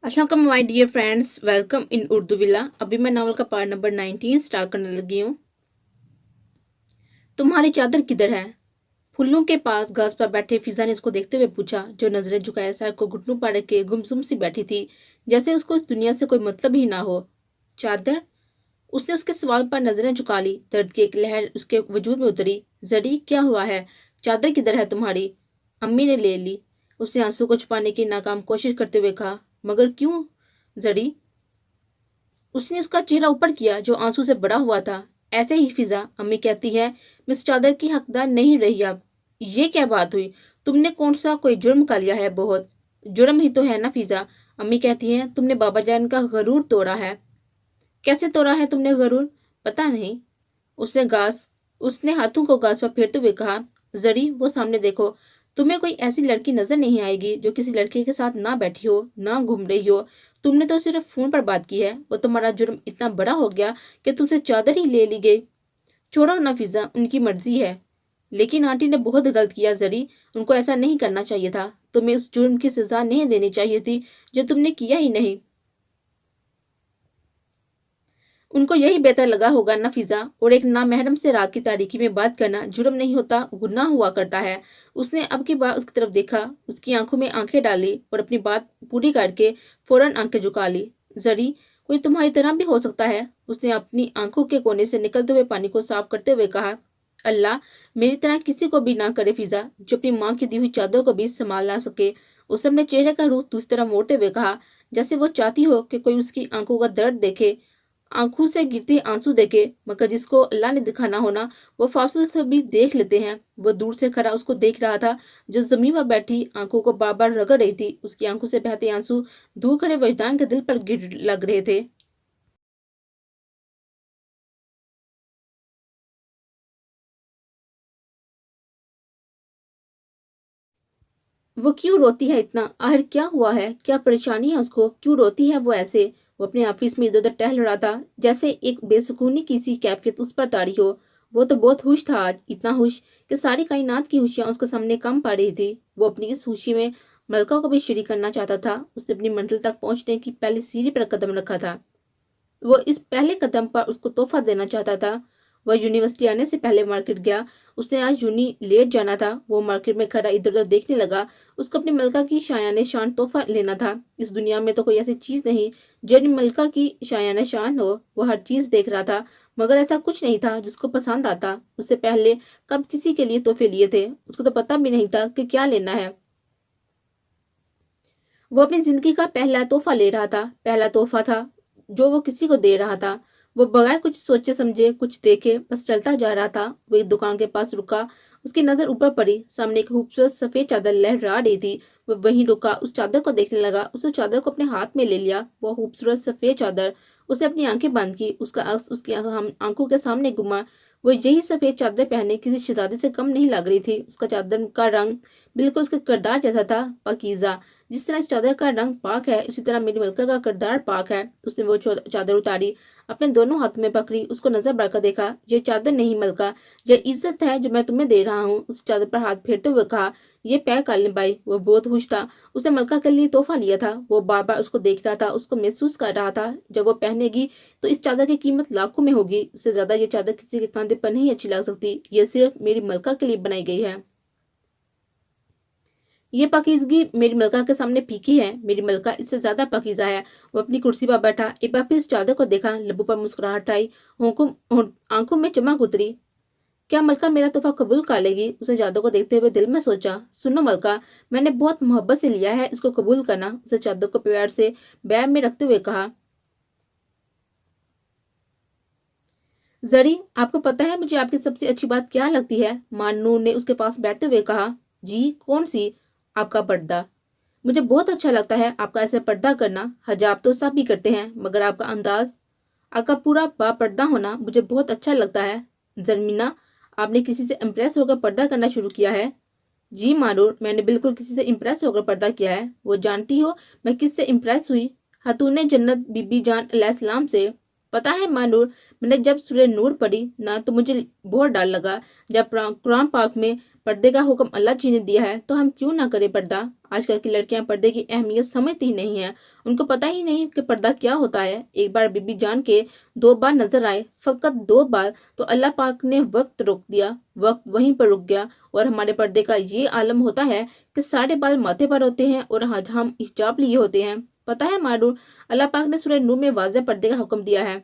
अस्सलाम my dear friends, welcome in Urdu villa. अभी मैं नावल का पार्ट नंबर 19 स्टार्ट करने लगी हूँ। तुम्हारी चादर किधर है? फुल्लों के पास घास पर बैठे फिजा ने उसको देखते हुए पूछा, जो नजरें झुकाए सर को घुटनों पर रखे गुमसुम सी बैठी थी, जैसे उसको इस दुनिया से कोई मतलब ही ना हो। चादर? उसने उसके सवाल पर नजरें झुका ली। दर्द की एक लहर उसके वजूद में उतरी। जरी, क्या हुआ है? चादर किधर है तुम्हारी? अम्मी ने ले ली, उसने आंसू को छुपाने की नाकाम कोशिश करते हुए कहा। मगर क्यों जरी? उसने उसका चेहरा ऊपर किया जो आंसू से भरा हुआ था। ऐसे ही फिजा, अम्मी कहती है मिस चादर की हकदार नहीं रही अब। ये क्या बात हुई? तुमने कौन सा कोई जुर्म कर लिया है? बहुत जुर्म ही तो है ना फिजा। अम्मी कहती है तुमने बाबा जान का गरूर तोड़ा है। कैसे तोड़ा है तुमने गरूर? पता नहीं। उसने घास उसने हाथों को घास पर फेरते हुए कहा। जरी, वो सामने देखो। तुम्हें कोई ऐसी लड़की नजर नहीं आएगी जो किसी लड़के के साथ ना बैठी हो, ना घूम रही हो। तुमने तो सिर्फ फोन पर बात की है। वो तुम्हारा जुर्म इतना बड़ा हो गया कि तुमसे चादर ही ले ली गई। छोड़ो ना फिजा, उनकी मर्जी है। लेकिन आंटी ने बहुत गलत किया जरी, उनको ऐसा नहीं करना चाहिए था। तुम्हें उस जुर्म की सजा नहीं देनी चाहिए थी जो तुमने किया ही नहीं। उनको यही बेहतर लगा होगा ना फिजा। और एक नामहरम से रात की तारीकी में बात करना जुर्म नहीं होता, गुनाह हुआ करता है। उसने अब की बार उसकी तरफ देखा, उसकी आंखों में आंखें डाली और अपनी बात पूरी करके फौरन आंखें झुका ली। जरी, कोई तुम्हारी तरह भी हो सकता है। उसने अपनी आंखों के कोने से निकलते हुए पानी को साफ करते हुए कहा। अल्लाह मेरी तरह किसी को भी ना करे फिजा, जो अपनी माँ की दी हुई चादर को भी संभाल ना सके। उसने अपने चेहरे का रुख दूसरी तरफ मोड़ते हुए कहा, जैसे वो चाहती हो कि कोई उसकी आंखों का दर्द देखे, आंखों से गिरते आंसू देखे। मगर जिसको अल्लाह ने दिखाना होना वो फासले से भी देख लेते हैं। वो दूर से खड़ा उसको देख रहा था, जो जमीन पर बैठी आंखों को बार बार रगड़ रही थी। उसकी आंखों से बहते आंसू दूर खड़े वजदान के दिल पर गिर लग रहे थे। वो क्यों रोती है इतना? आखिर क्या हुआ है? क्या परेशानी है उसको? क्यों रोती है वो ऐसे? वो अपने ऑफिस में इधर उधर टहल रहा था, जैसे एक बेसुकूनी की सी कैफियत उस पर तारी हो। वो तो बहुत खुश था आज, इतना खुश कि सारी कायनात की खुशियां उसके सामने कम पा रही थी। वो अपनी इस खुशी में मलका को भी शरीक करना चाहता था। उसने अपनी मंजिल तक पहुंचने की पहली सीढ़ी पर कदम रखा था। वो इस पहले कदम पर उसको तोहफा देना चाहता था। वह यूनिवर्सिटी आने से पहले मार्केट गया। उसने आज यूनी लेट जाना था। वो मार्केट में खड़ा इधर उधर देखने लगा। उसको अपनी मलका की शायान शान तोहफा लेना था। इस दुनिया में तो कोई ऐसी चीज नहीं जो अपनी मलका की शायान शान हो। वो हर चीज देख रहा था, मगर ऐसा कुछ नहीं था जिसको पसंद आता। उससे पहले कब किसी के लिए तोहफे लिए थे? उसको तो पता भी नहीं था कि क्या लेना है। वो अपनी जिंदगी का पहला तोहफा ले रहा था, पहला तोहफा था जो वो किसी को दे रहा था। वो बगैर कुछ सोचे समझे, कुछ देखे, बस चलता जा रहा था। वो एक दुकान के पास रुका। उसकी नजर ऊपर पड़ी। सामने एक खूबसूरत सफेद चादर लहरा रही थी। वो वहीं रुका, उस चादर को देखने लगा। उसने चादर को अपने हाथ में ले लिया। वो खूबसूरत सफेद चादर। उसने अपनी आंखें बंद की। उसका अक्स उसकी आंखों के सामने घुमा। वो यही सफेद चादर पहने किसी शहजादी से कम नहीं लग रही थी। उसका चादर का रंग बिल्कुल उसके किरदार जैसा था, पाकीज़ा। जिस तरह इस चादर का रंग पाक है, उसी तरह मेरी मलका का किरदार पाक है। उसने वो चादर उतारी, अपने दोनों हाथ में पकड़ी, उसको नजर बढ़कर देखा। ये चादर नहीं मलका, ये इज्जत है जो मैं तुम्हें दे रहा हूँ। उस चादर पर हाथ फेरते हुए कहा, ये पैक कर ले भाई। वो बहुत खुश था। उसने मलका के लिए तोहफा लिया था। वो बार बार उसको देख रहा था, उसको महसूस कर रहा था। जब वो पहनेगी तो इस चादर की कीमत लाखों में होगी। उससे ज्यादा ये चादर किसी के कंधे पर नहीं अच्छी लग सकती। ये सिर्फ मेरी मलका के लिए बनाई गई है। ये पाकीज़गी मेरी मलका के सामने फीकी है। मेरी मलका इससे ज्यादा पाकीज़ा है। वो अपनी कुर्सी पर बैठा एक बार फिर इस चादर को देखा। लबों पर मुस्कुराहट आई, आंखों में चमक उतरी। क्या मलका मेरा तोहफा कबूल कर लेगी? उसने चादर को देखते हुए दिल में सोचा। सुनो मलका, मैंने बहुत मोहब्बत से लिया है, इसको कबूल करना। उसने चादर को प्यार से बैग में रखते हुए कहा। जरी, आपको पता है मुझे आपकी सबसे अच्छी बात क्या लगती है? मानूर ने उसके पास बैठते हुए कहा। जी, कौन सी? आपका पर्दा। मुझे बहुत अच्छा लगता है आपका ऐसे पर्दा करना। हजाब तो सब भी करते हैं, मगर आपका अंदाज, आपका पूरा बापर्दा होना मुझे बहुत अच्छा लगता है। जरमीना, आपने किसी से इम्प्रेस होकर पर्दा करना शुरू किया है? जी मानूर, मैंने बिल्कुल किसी से इम्प्रेस होकर पर्दा किया है। वो जानती हो मैं किससे इम्प्रेस हुई? खातून जन्नत बीबी जान अलैहिस्सलाम से। पता है मानूर, मैंने जब सूरह नूर पढ़ी ना तो मुझे बहुत डर लगा। जब कुरान पाक में पर्दे का हुक्म अल्लाह जी ने दिया है तो हम क्यों ना करें पर्दा। आजकल की लड़कियां पर्दे की अहमियत समझती ही नहीं है, उनको पता ही नहीं कि पर्दा क्या होता है। एक बार बीबी जान के 2 बार नजर आए, फकत 2 बार, तो अल्लाह पाक ने वक्त रोक दिया, वक्त वहीं पर रुक गया। और हमारे पर्दे का ये आलम होता है कि सारे बाल माथे पर होते हैं और आज हम हिजाब लिए होते हैं। पता है मानूर, अल्लाह पाक ने सूरह नूर में वाज़ेह पर्दे का हुक्म दिया है।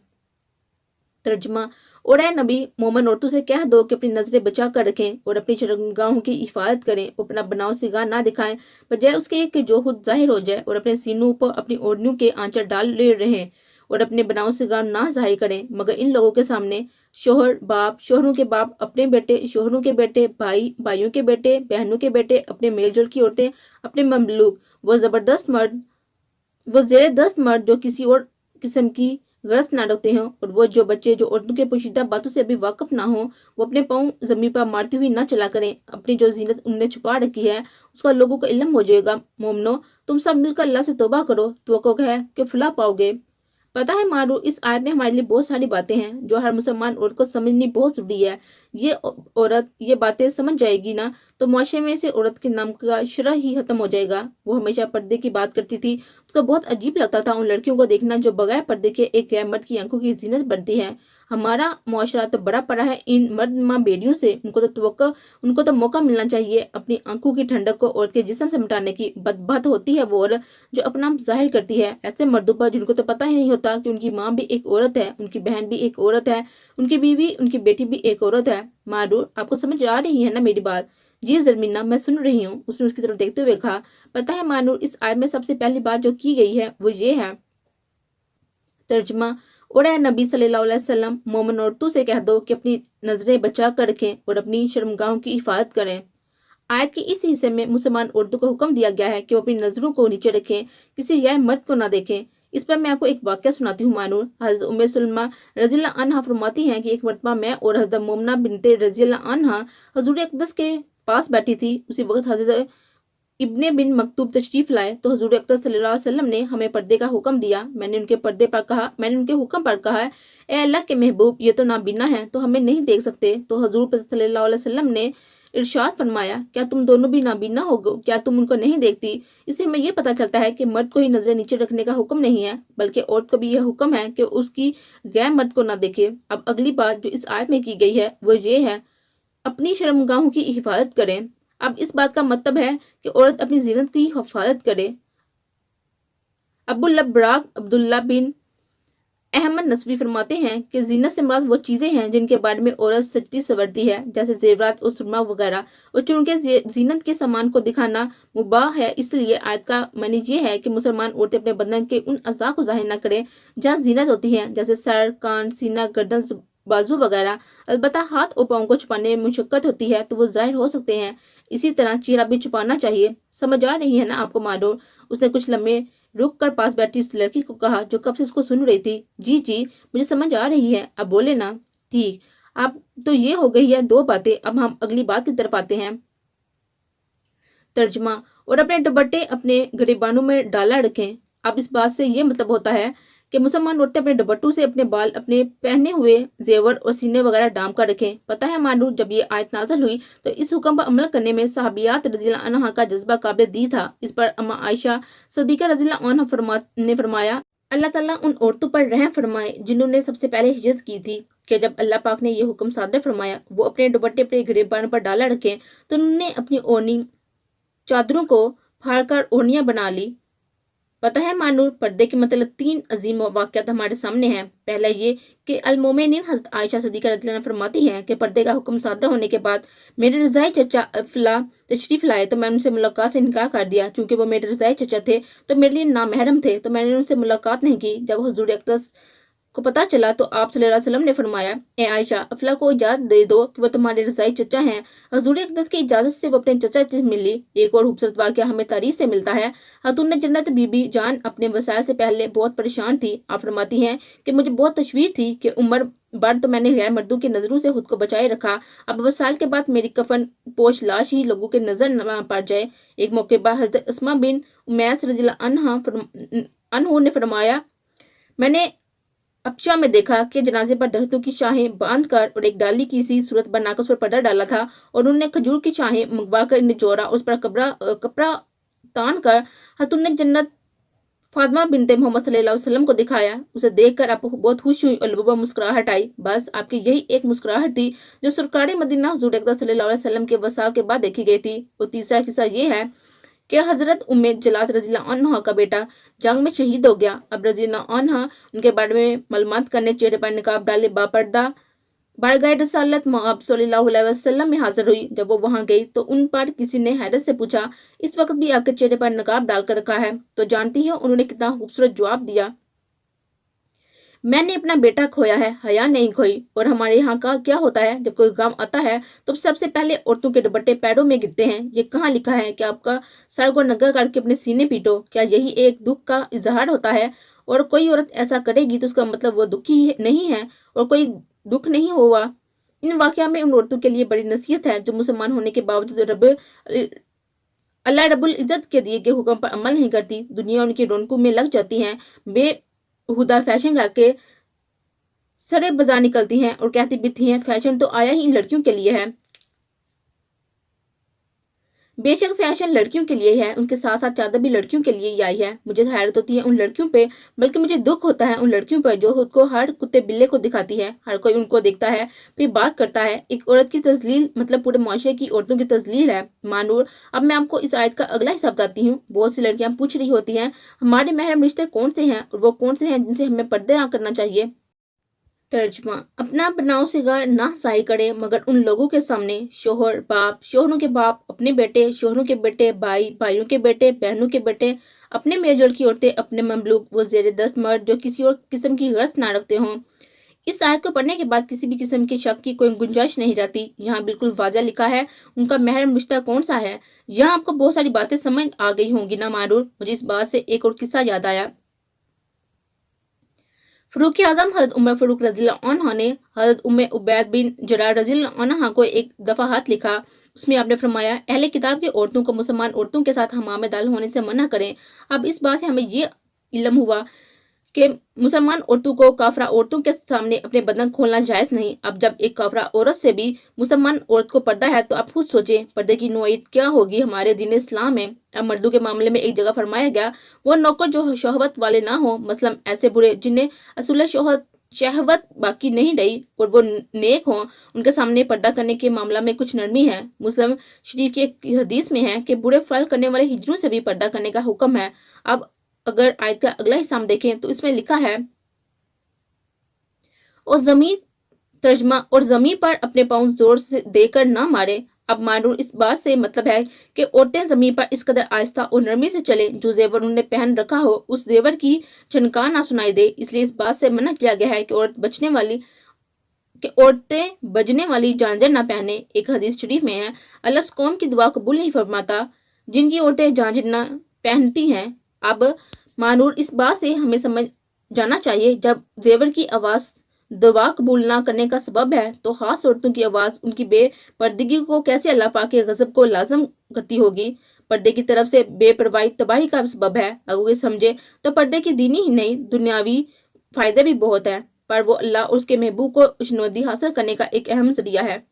तर्जुमा, और ए नबी, मोमन औरतों से कह दो कि अपनी नजरें बचा कर रखें और अपनी शर्मगाहों की हिफाजत करें, अपना बनाव सिगार ना दिखाएं, बजाय उसके कि जो खुद जाहिर हो जाए, और अपने सीनों पर अपनी ओढ़नियों के आंचल डाल ले रहें और अपने बनाव सिगार ना जाहिर करें मगर इन लोगों के सामने। शोहर बाप, शोहरों के बाप अपने बेटे, शोहरों के बेटे भाई, भाइयों के बेटे, बहनों के बेटे, अपने मेलजोल की औरतें, अपने ममलूक, वो जेर दस्त मर्द जो किसी और किस्म की गरज ना रखते हों, और वो जो बच्चे जो औरतों के पोशीदा बातों से अभी वाकिफ ना हो, वो अपने पाँव जमीन पर मारती हुई ना चला करें। अपनी जो जीनत उनने छुपा रखी है उसका लोगों को इल्म हो जाएगा। मोमनो, तुम सब मिलकर अल्लाह से तौबा करो, तो है कि फलाह पाओगे। पता है मारू, इस आयत में हमारे लिए बहुत सारी बातें हैं जो हर मुसलमान औरत को समझनी बहुत जरूरी है। ये औरत ये बातें समझ जाएगी ना तो मुआशरे में से औरत के नाम का शरह ही खत्म हो जाएगा। वो हमेशा पर्दे की बात करती थी, उसको बहुत अजीब लगता था उन लड़कियों को देखना जो बगैर पर्दे के एक गैर मर्द की आंखों की जीनत बनती है। हमारा मुआशरा तो बड़ा पड़ा है इन मर्द माँ बेटियों से, उनको तो मौका मिलना चाहिए अपनी आंखों की ठंडक को औरत के जिस्म से मिटाने की। बदबख्त होती है वो औरत जो अपना जाहिर करती है ऐसे मर्दों पर जिनको तो पता ही नहीं होता कि उनकी माँ भी एक औरत है, उनकी बहन भी एक औरत है, उनकी बीवी, उनकी बेटी भी एक औरत है। मारू, आपको समझ आ रही है ना मेरी बात? जी जरमीना, मैं सुन रही हूँ, उसने उसकी तरफ देखते हुए कहा। पता है मानूर, इस आयत में सबसे पहली बात जो की गई है वो ये है। तर्जमा, और ए नबी सल्लल्लाहु अलैहि वसल्लम, मोमिन औरतों से कह दो कि अपनी नजरें बचा कर रखें और अपनी शर्मगाहों की हिफाजत करें। आयत के इस हिस्से में मुसलमान औरतों को हुक्म दिया गया है कि वो अपनी नजरों को नीचे रखें, किसी गैर मर्द को ना देखें। इस पर मैं आपको एक वाक्य सुनाती हूँ मानूर। हज़रत उम्मे सुलमा रज़ियल्लाहु अन्हा फरमाती हैं कि एक मरतबा मैं और हज़रत मोमना बिनते रज़ियल्लाहु अन्हा हजूर अक़दस के पास बैठी थी। उसी वक्त हज़रत इब्ने बिन मकतूब तशरीफ लाए तो हजूर अक़दस सल्लल्लाहु अलैहि वसल्लम ने हमें पर्दे का हुक्म दिया। मैंने उनके हुक्म पर कहा, ए अल्लाह के महबूब, ये तो नाबीना है तो हमें नहीं देख सकते। तो हजूर सल्लल्लाहु अलैहि वसल्लम ने इरशाद फरमाया, क्या तुम दोनों भी नाबीना हो गो? क्या तुम उनको नहीं देखती? इससे हमें यह पता चलता है कि मर्द को ही नजरें नीचे रखने का हुक्म नहीं है, बल्कि औरत को भी यह हुक्म है कि उसकी गैर मर्द को ना देखे। अब अगली बात जो इस आयत में की गई है वो ये है, अपनी शर्मगाहों की हिफाजत करें। अब इस बात का मतलब है कि औरत अपनी जीनत की हिफाजत करे। अबुल अब्राक अब्दुल्ला बिन अहमद नसवी फरमाते हैं कि जीनत से मुराद वो चीज़ें हैं जिनके बारे में औरत सजती संवरती है, जैसे जेवरात और सुरमा वगैरह, और चूंकि जीनत के सामान को दिखाना मुबाह है, इसलिए आयत का मानी ये है कि मुसलमान औरतें अपने बदन के उन अज़ा को जाहिर न करें जहाँ जीनत होती है, जैसे सर, कान, सीना, गर्दन, बाजू वगैरह। अलबत्ता हाथ और पाँव को छुपाने में मुशक्कत होती है तो वो जाहिर हो सकते हैं। इसी तरह चेहरा भी छुपाना चाहिए। समझ आ रही है ना आपको मानो? उसने कुछ लम्हे रुक कर पास बैठी उस लड़की को कहा जो कब से उसको सुन रही थी। जी जी, मुझे समझ आ रही है, अब बोले ना। ठीक, अब तो ये हो गई है 2 बातें, अब हम अगली बात की तरफ आते हैं। तर्जमा, और अपने दुपट्टे अपने गिरेबानों में डाला रखें। अब इस बात से ये मतलब होता है कि मुसलमान औरतें अपने दुपट्टों से अपने बाल, अपने पहने हुए जेवर और सीने वगैरह डाम कर रखें। पता है मानू, जब ये आयत नाज़िल हुई तो इस हुक्म पर अमल करने में सहाबियात रज़ियल्लाहु अन्हा का जज्बा काबिल दी था। इस पर अम्मा आयशा सिद्दीक़ा रज़ियल्लाहु अन्हा ने फरमाया, अल्लाह ताला उन औरतों पर रहम फरमाए जिन्होंने सबसे पहले हिजरत की थी कि जब अल्लाह पाक ने यह हुक्म सादर फरमाया वो अपने दुपट्टे अपने गिरेबान पर डाला रखें तो उन्होंने अपनी ओढ़नी चादरों को फाड़कर ओढ़नियां बना ली। पता है मानूर, पर्दे के मतलब 3 अजीम वाक़यात हमारे सामने हैं। पहला ये कि अल-मोमिनीन हज़रत आयशा सिद्दीक़ा रज़ियल्लाहु अन्हा फरमाती हैं कि पर्दे का हुक्म सादर होने के बाद मेरे रज़ाई चचा अफ़ला तशरीफ़ लाए तो मैंने उनसे मुलाकात से इनकार कर दिया। चूँकि वो मेरे रज़ाई चचा थे तो मेरे लिए नामहरम थे, तो मैंने उनसे मुलाकात नहीं की। जब हुज़ूर अक़दस को पता चला तो आप सल्लल्लाहु अलैहि वसल्लम ने फरमाया, ए आयशा, अफ़ला को इजाज़त दे दो कि वह तुम्हारे रज़ाई चचा हैं। हुज़ूर अक़दस की इजाज़त से वो अपने चचा से मिली। एक और खूबसूरत वाक़या हमें तारीख़ से मिलता है। खातून जन्नत बीबी जान अपने वसाइल से पहले बहुत परेशान थी। आप फरमाती हैं कि मुझे बहुत तशवीर थी कि उम्र भर तो मैंने गैर मर्दों की नज़रों से खुद को बचाए रखा, अब वसाइल के बाद मेरी कफन पोश लाश ही लोगों के नज़र न पड़ जाए। एक मौके पर हज़रत अस्मा बिन उमैस रज़ियल्लाहु अन्हा ने फरमाया, मैंने अपचा में देखा कि जनाजे पर दरख्तों की शाखें बांध कर और एक डाली की सी सूरत बनाकर उस पर पर्दा डाला था और उन्होंने खजूर की शाखें मंगवा कर निचोड़ा, उस पर कपड़ा तान कर हतुन जन्नत फातिमा बिनते मोहम्मद सल्लल्लाहु अलैहि वसल्लम को दिखाया। उसे देखकर आप बहुत खुश हुई और लबों मुस्कुराहट आई। बस आपकी यही एक मुस्कुराहट थी जो सरकारी मदीना हुजूर अकबर सल्लल्लाहु अलैहि वसल्लम के वसाल के बाद देखी गई थी। और तीसरा किस्सा ये है कि हजरत उम्मे जलात रज़ियल्लाहु अन्हा का बेटा जंग में शहीद हो गया। अब रज़ियल्लाहु अन्हा उनके बारे में मालूमात करने चेहरे पर निकाब डाले बापर्दा बारगाह रसालत मआब सल्लल्लाहु अलैहि वसल्लम में हाजिर हुई। जब वो वहां गई तो उन पर किसी ने हैरत से पूछा, इस वक्त भी आपके चेहरे पर नकाब डालकर रखा है? तो जानती हो उन्होंने कितना खूबसूरत जवाब दिया, मैंने अपना बेटा खोया है, हया नहीं खोई। और हमारे यहाँ का क्या होता है, जब कोई गम आता है तो सबसे पहले औरतों के दुपट्टे पैरों में गिरते हैं। ये कहाँ लिखा है कि आपका सर को नंगा करके अपने सीने पीटो? क्या यही एक दुख का इजहार होता है? और कोई औरत ऐसा करेगी तो उसका मतलब वो दुखी नहीं है और कोई दुख नहीं हुआ। इन वाकया में उन औरतों के लिए बड़ी नसीहत है जो मुसलमान होने के बावजूद अल्लाह रब्बुल इज्जत के दिए गए हुक्म पर अमल नहीं करती। दुनिया उनकी रौनकों में लग जाती है, बेहुदा फैशन करके सरे बाजार निकलती हैं और कहती बिरती हैं फैशन तो आया ही इन लड़कियों के लिए है। बेशक फैशन लड़कियों के लिए है, उनके साथ साथ चादर भी लड़कियों के लिए ही आई है। मुझे हैरत होती है उन लड़कियों पे, बल्कि मुझे दुख होता है उन लड़कियों पर जो खुद को हर कुत्ते बिल्ले को दिखाती है। हर कोई उनको देखता है फिर बात करता है। एक औरत की तजलील मतलब पूरे मुआशरे की औरतों की तजलील है। मानूर, अब मैं आपको इस आयत का अगला हिस्सा बताती हूँ। बहुत सी लड़कियां पूछ रही होती हैं हमारे महरम रिश्ते कौन से हैं और वो कौन से हैं जिनसे हमें पर्दे ना करना चाहिए। तर्जमा, अपना बनाव सिगार ना जाहिर करे मगर उन लोगों के सामने शोहर बाप, शोहरों के बाप, अपने बेटे, शोहरों के बेटे, भाई, भाइयों के बेटे, बहनों के बेटे, अपने मेजर की औरतें, अपने ममलूक वो जेर दस्त मर्द जो किसी और किस्म की गर्ज ना रखते हों। इस आयत को पढ़ने के बाद किसी भी किस्म की शक की कोई गुंजाइश नहीं रहती। यहाँ बिल्कुल वाज़ह लिखा है उनका महरम रिश्ता कौन सा है। यहाँ आपको बहुत सारी बातें समझ आ गई होंगी ना मारूर। मुझे इस बात से एक और किस्सा याद आया। फरूक आजम हजरत उमर फरूक रज़ियल्लाहु अन्हु ने हजरत उम्मे उबैद बिन जरार रज़ियल्लाहु अन्हा को एक दफ़ा हाथ लिखा। उसमें आपने फरमाया अहले किताब की औरतों को मुसलमान औरतों के साथ हमाम दाल होने से मना करें। अब इस बात से हमें ये इल्म हुआ कि मुसलमान औरतों को काफरा औरतों के सामने अपने बदन खोलना जायज़ नहीं। अब जब एक काफरा औरत से भी मुसलमान औरत को पर्दा है तो आप खुद सोचें पर्दे की नौईयत क्या होगी हमारे दीन इस्लाम में। अब मर्दों के मामले में एक जगह फरमाया गया वो नौकर जो शहवत वाले ना हो, मसलन ऐसे बुरे जिन्हें असूल शहवत बाकी नहीं रही और वो नेक हों, उनके सामने पर्दा करने के मामला में कुछ नरमी है। मुस्लिम शरीफ की एक हदीस में है कि बुरे फल करने वाले हिजरों से भी पर्दा करने का हुक्म है। अब अगर आयत का अगला हिस्सा हम देखें तो इसमें लिखा है और जमीन तर्जमा और जमीन पर अपने पाँव जोर से देकर ना मारे। अब मारूर इस बात से मतलब है कि औरतें जमीन पर इस कदर आहिस्ता और नरमी से चले जो जेवर उन्होंने पहन रखा हो उस जेवर की झनकार ना सुनाई दे। इसलिए इस बात से मना किया गया है कि औरतें बजने वाली झांझर ना पहने। एक हदीस शरीफ में है अल्लाह उस कौम की दुआ कबूल नहीं फरमाता जिनकी औरतें झांझर ना पहनती हैं। अब मानूर इस बात से हमें समझ जाना चाहिए जब जेवर की आवाज़ दुआ कबूल ना करने का सबब है तो खास औरतों की आवाज़ उनकी बेपर्दगी को कैसे अल्लाह पाक के गज़ब को लाज़म करती होगी। पर्दे की तरफ से बेपरवाही तबाही का सबब है। अगर कोई समझे तो पर्दे की दीनी ही नहीं दुनियावी फ़ायदे भी बहुत है, पर वो अल्लाह और उसके महबूब को खुशनुदी हासिल करने का एक अहम जरिया है।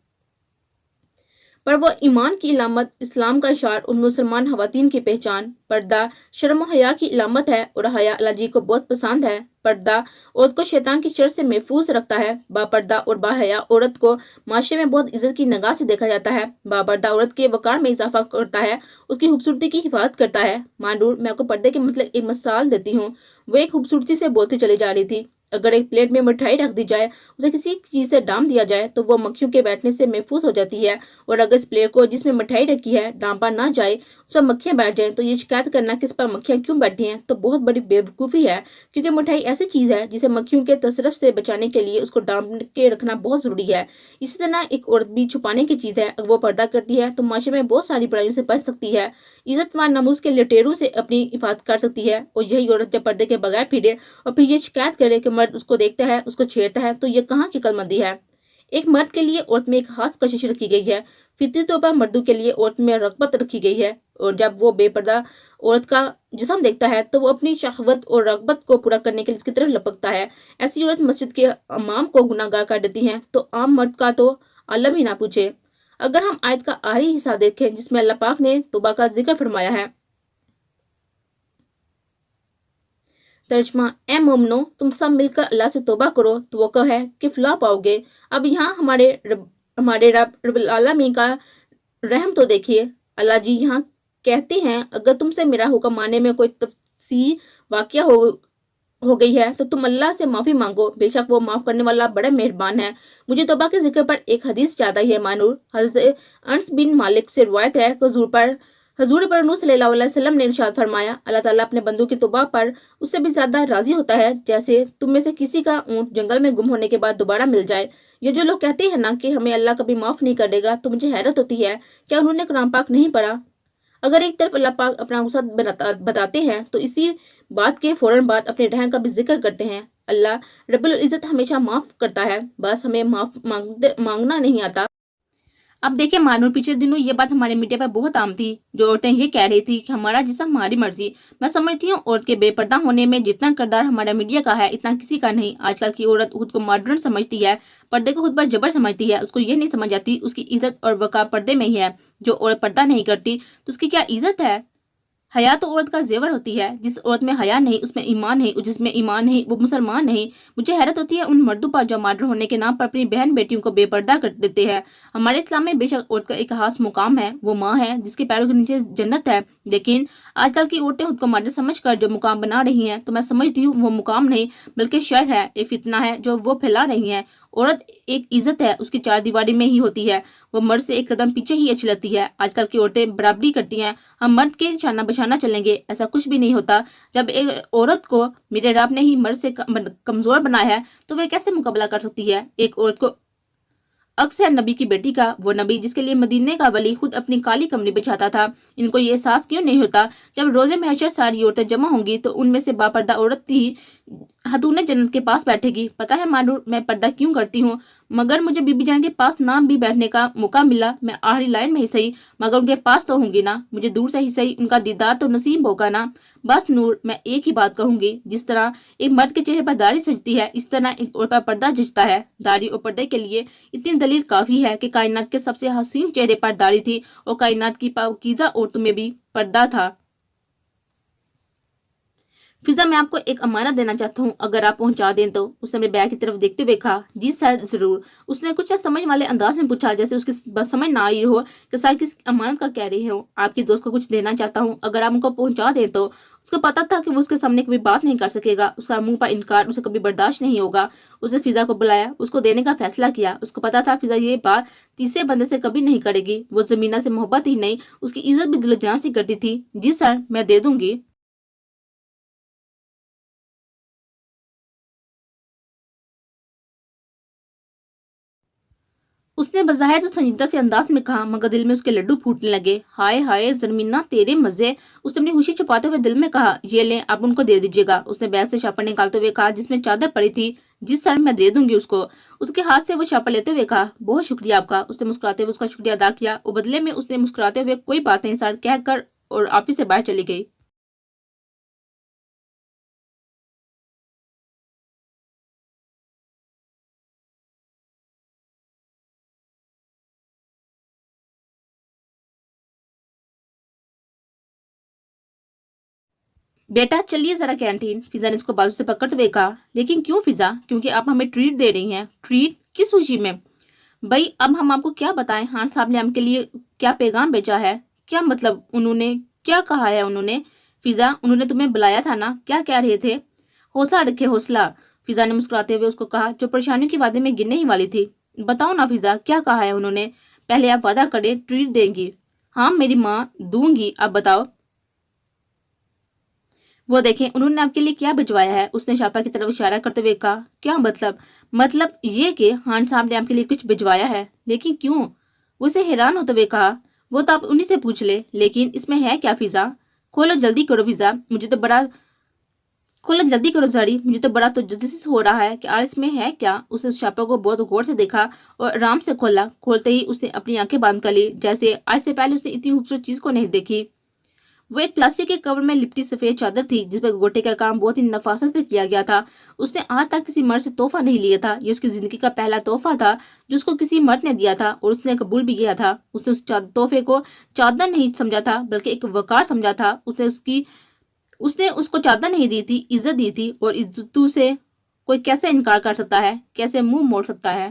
पर वो ईमान की इलामत, इस्लाम का इशार और मुसलमान खवातीन की पहचान। पर्दा शर्म और हया की इलामत है और हया अल्लाह जी को बहुत पसंद है। पर्दा औरत को शैतान की शर से महफूज रखता है। बापर्दा और बाहया औरत को माशरे में बहुत इज्जत की निगाह से देखा जाता है। बापर्दा औरत के वकार में इजाफा करता है, उसकी खूबसूरती की हिफाजत करता है। मानूर, मैं आपको पर्दे के मतलब एक मिसाल देती हूँ। वो एक खूबसूरती से बोलती चली जा रही थी। अगर एक प्लेट में मिठाई रख दी जाए, उसे किसी चीज़ से डाम दिया जाए तो वो मक्खियों के बैठने से महफूज हो जाती है। और अगर इस प्लेट को जिसमें मिठाई रखी है डांपा ना जाए, उस पर मक्खियाँ बैठ जाएं तो ये शिकायत करना कि इस पर मक्खियाँ क्यों बैठी हैं तो बहुत बड़ी बेवकूफ़ी है। क्योंकि मिठाई ऐसी चीज़ है जिसे मक्खियों के तसरफ से बचाने के लिए उसको डांप के रखना बहुत ज़रूरी है। इसी तरह एक औरत भी छुपाने की चीज़ है। अगर वो पर्दा करती है तो माशरे में बहुत सारी बुराइयों से बच सकती है, इज्जतमान नमूज के लुटेरों से अपनी हिफाजत कर सकती है। और यही औरत जब पर्दे के बगैर फिरे और फिर ये शिकायत करे कि मर्द उसको देखता है, उसको छेड़ता है, तो ये कहाँ की अक्लमंदी है। एक मर्द के लिए औरत में एक खास कशिश रखी गई है। फितरी तौर पर मर्दों के लिए औरत में रग़बत रखी गई है, और जब वो बेपर्दा औरत का जिस्म देखता है तो वो अपनी शहवत और रग़बत को पूरा करने के लिए उसकी तरफ लपकता है। ऐसी औरत मस्जिद के इमाम को गुनाहगार कर देती है, तो आम मर्द का तो आलम ही ना पूछे। अगर हम आयत का आखिरी हिस्सा देखें जिसमें अल्लाह पाक ने तौबा का जिक्र फरमाया है, तर्जमा, ए मोमनो, तुम सब मिलकर अल्लाह से तौबा करो तो वो है कि फलाह पाओगे। अब यहाँ हमारे रब रब्बुल आलमीन का रहम तो देखिए। अल्लाह जी यहाँ कहते हैं, अगर तुमसे मेरा हुक्म मानने में कोई तफसीर वाक़या हो गई है तो तुम अल्लाह से माफ़ी मांगो, बेशक वो माफ़ करने वाला बड़ा मेहरबान है। मुझे तौबा के जिक्र पर एक हदीस याद आई है मानूर। हज़रत अनस बिन मालिक से रिवायत है कि हजूर पर नूर सल्लल्लाहु अलैहि वसल्लम ने इरशाद फरमाया, अल्लाह ताला अपने बंदों की तौबा पर उससे भी ज्यादा राजी होता है जैसे तुम में से किसी का ऊंट जंगल में गुम होने के बाद दोबारा मिल जाए। ये जो लोग कहते हैं ना कि हमें अल्लाह कभी माफ नहीं कर देगा, तो मुझे हैरत होती है, क्या उन्होंने कुरान पाक नहीं पढ़ा? अगर एक तरफ अल्लाह पाक अपना गुस्सा बताते हैं तो इसी बात के फौरन बाद अपने रहम का भी जिक्र करते हैं। अल्लाह रब्बुल इज्जत हमेशा माफ करता है, बस हमें माफ मांगना नहीं आता। अब देखिए मानूर, पिछले दिनों ये बात हमारे मीडिया पर बहुत आम थी। जो औरतें ये कह रही थी कि हमारा जिस्म हमारी मर्जी। मैं समझती हूँ औरत के बेपर्दा होने में जितना किरदार हमारा मीडिया का है इतना किसी का नहीं। आजकल की औरत खुद को मॉडर्न समझती है, पर्दे को खुद पर जबर समझती है। उसको ये नहीं समझ आती उसकी इज्जत और वक़ार पर्दे में ही है। जो औरत पर्दा नहीं करती तो उसकी क्या इज्जत है? हया तो औरत का जेवर होती है। जिस औरत में हया नहीं उसमें ईमान नहीं, और जिसमें ईमान नहीं वो मुसलमान नहीं। मुझे हैरत होती है उन मर्दों पर जो मॉडर्न होने के नाम पर अपनी बहन बेटियों को बेपर्दा कर देते हैं। हमारे इस्लाम में बेशक औरत का एक खास मुकाम है, वो माँ है जिसके पैरों के नीचे जन्नत है। लेकिन आजकल की औरतें खुद को मॉडर्न समझ कर जो मुकाम बना रही हैं, तो मैं समझती हूँ वो मुकाम नहीं बल्कि शर है, एक फितना है जो वो फैला रही हैं। औरत एक इज्जत है, उसकी चार दीवारी में ही होती है। वो मर्द से एक कदम पीछे ही अच्छी लगती है। आजकल की औरतें बराबरी करती हैं, हम मर्द के निशाना बशाना चलेंगे, ऐसा कुछ भी नहीं होता। जब एक औरत को मेरे रब ने ही मर्द से कमजोर बनाया है तो वह कैसे मुकाबला कर सकती है एक औरत को? अक्सर नबी की बेटी का, वो नबी जिसके लिए मदीने का वली खुद अपनी काली कमरी बिछाता था। इनको ये एहसास क्यों नहीं होता जब रोजे में हशर सारी औरतें जमा होंगी तो उनमें से बापर्दा औरत ही हतूने जन्नत के पास बैठेगी। पता है मानूर, मैं पर्दा क्यों करती हूँ? मगर मुझे बीबी जान के पास ना भी बैठने का मौका मिला, मैं आखिरी लाइन में ही सही मगर उनके पास तो होंगी ना। मुझे दूर से ही सही उनका दीदार तो नसीब होगा ना। बस नूर, मैं एक ही बात कहूंगी, जिस तरह एक मर्द के चेहरे पर दाढ़ी सजती है इस तरह एक औरत पर पर्दा जचता है। दाढ़ी और पर्दे के लिए इतनी दलील काफी है कि कायनात के सबसे हसीन चेहरे पर दाढ़ी थी और कायनात की पाकीज़ा औरतों में भी पर्दा था। फिजा, मैं आपको एक अमानत देना चाहता हूँ, अगर आप पहुंचा दें तो। उसने मेरे बैग की तरफ देखते हुए कहा, जी सर जरूर। उसने कुछ न समझ वाले अंदाज में पूछा, जैसे उसकी बस समझ ना आई हो कि सर किस अमानत का कह रही हो। आपकी दोस्त को कुछ देना चाहता हूँ, अगर आप उनको पहुंचा दें तो। उसको पता था कि वो उसके सामने कभी बात नहीं कर सकेगा, उसका मुंह पर इनकार उसे कभी बर्दाश्त नहीं होगा। उसने फिजा को बुलाया, उसको देने का फैसला किया। उसको पता था फिजा ये बात तीसरे बंदे से कभी नहीं करेगी। वो जमीना से मोहब्बत ही नहीं उसकी इज्जत भी दिलो जान से करती थी। जी सर, मैं दे दूंगी। उसने बज़ाहिर तो संजीदा से अंदाज में कहा, मगर दिल में उसके लड्डू फूटने लगे। हाय हाय ज़रमीना, तेरे मजे। उसने अपनी खुशी छुपाते हुए दिल में कहा, ये लें, आप उनको दे दीजिएगा। उसने बैग से शापर निकालते हुए कहा जिसमें चादर पड़ी थी। जिस सर, मैं दे दूंगी उसको। उसके हाथ से वो शापर लेते हुए कहा, बहुत शुक्रिया आपका। उसने मुस्कुराते हुए उसका शुक्रिया अदा किया और बदले में उसने मुस्कुराते हुए कोई बात नहीं सर कहकर और ऑफिस से बाहर चली गई। बेटा चलिए जरा कैंटीन। फिजा ने इसको बाजू से पकड़ते हुए कहा, लेकिन क्यों फिजा? क्योंकि आप हमें ट्रीट दे रही हैं। ट्रीट? किस खुशी में? भाई अब हम आपको क्या बताएं, खान साहब ने हमके लिए क्या पैगाम भेजा है? क्या मतलब? उन्होंने क्या कहा है? उन्होंने फिजा, उन्होंने तुम्हें बुलाया था ना, क्या कह रहे थे? हौसला रखे, हौसला। फिजा ने मुस्कुराते हुए उसको कहा जो परेशानियों की वादे में गिरने ही वाली थी। बताओ ना फिजा, क्या कहा है उन्होंने? पहले आप वादा करें ट्रीट देंगी। हाँ मेरी माँ, दूंगी। आप बताओ। वो देखें उन्होंने आपके लिए क्या भिजवाया है। उसने शापा की तरफ इशारा करते हुए कहा, क्या मतलब? मतलब ये कि खान साहब ने आपके लिए कुछ भिजवाया है। लेकिन क्यों? वो उसे हैरान होते हुए कहा, वो तो आप उन्हीं से पूछ ले। लेकिन इसमें है क्या फिजा? खोलो जल्दी करो फिजा, मुझे तो बड़ा کھولا، جلدی کرو زاری، مجھے تو بڑا تجسس ہو رہا ہے کہ اس میں ہے کیا۔ اس نے اس چاپر کو بہت غور سے دیکھا اور آرام سے کھولا۔ کھولتے ہی اس نے اپنی آنکھیں بند کر لی، جیسے آج سے پہلے اس نے اتنی خوبصورت چیز کو نہیں دیکھی۔ وہ ایک پلاسٹک کے کور میں لپٹی سفید چادر تھی جس پر گوٹے کا کام بہت ہی نفاست سے کیا گیا تھا۔ اس نے آج تک کسی مرد سے تحفہ نہیں لیا تھا۔ یہ اس کی زندگی کا پہلا تحفہ تھا جو اس کو کسی مرد نے دیا تھا اور اس نے قبول بھی کیا تھا۔ اس نے اس تحفے کو چادر نہیں سمجھا تھا بلکہ ایک وقار سمجھا تھا۔ اس نے اس کو چادر نہیں دی تھی، عزت دی تھی، اور عزتوں سے کوئی کیسے انکار کر سکتا ہے، کیسے منہ موڑ سکتا ہے۔